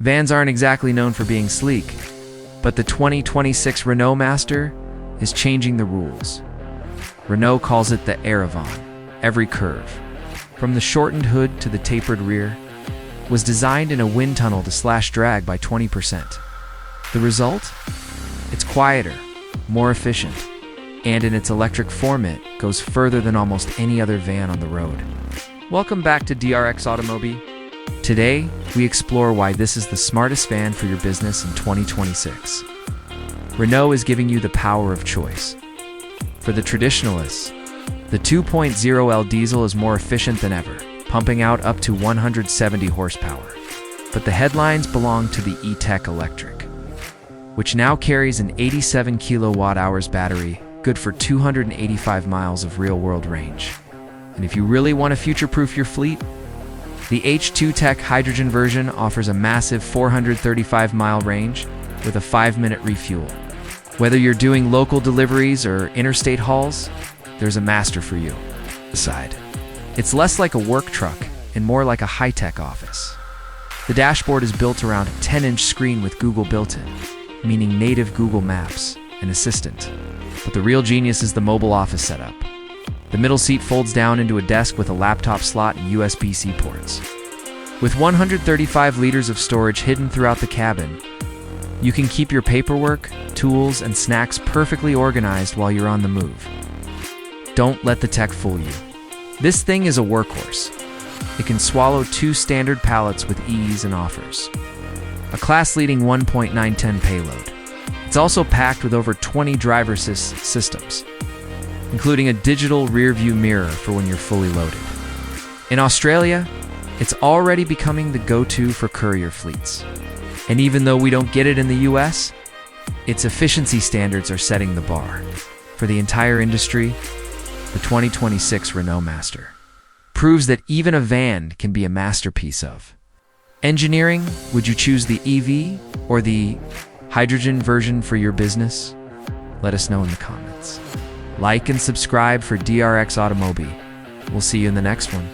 Vans aren't exactly known for being sleek, but the 2026 Renault Master is changing the rules. Renault calls it the Aerovan. Every curve, from the shortened hood to the tapered rear, was designed in a wind tunnel to slash drag by 20%. The result? It's quieter, more efficient, and in its electric format goes further than almost any other van on the road. Welcome back to DRX AUTO MOBI. Today, we explore why this is the smartest van for your business in 2026. Renault is giving you the power of choice. For the traditionalists, the 2.0L diesel is more efficient than ever, pumping out up to 170 horsepower. But the headlines belong to the E-Tech Electric, which now carries an 87 kilowatt-hours battery, good for 285 miles of real-world range. And if you really want to future-proof your fleet, the H2 Tech hydrogen version offers a massive 435-mile range with a 5-minute refuel. Whether you're doing local deliveries or interstate hauls, there's a Master for you. Aside, it's less like a work truck and more like a high-tech office. The dashboard is built around a 10-inch screen with Google built-in, meaning native Google Maps and Assistant. But the real genius is the mobile office setup. The middle seat folds down into a desk with a laptop slot and USB-C ports. With 135 liters of storage hidden throughout the cabin, you can keep your paperwork, tools, and snacks perfectly organized while you're on the move. Don't let the tech fool you. This thing is a workhorse. It can swallow 2 standard pallets with ease and offers a class-leading 1.9 payload. It's also packed with over 20 driver assist systems, including a digital rear-view mirror for when you're fully loaded. In Australia, it's already becoming the go-to for courier fleets. And even though we don't get it in the US, its efficiency standards are setting the bar. For the entire industry, the 2026 Renault Master proves that even a van can be a masterpiece of engineering. Would you choose the EV or the hydrogen version for your business? Let us know in the comments. Like and subscribe for DRX AUTO MOBI. We'll see you in the next one.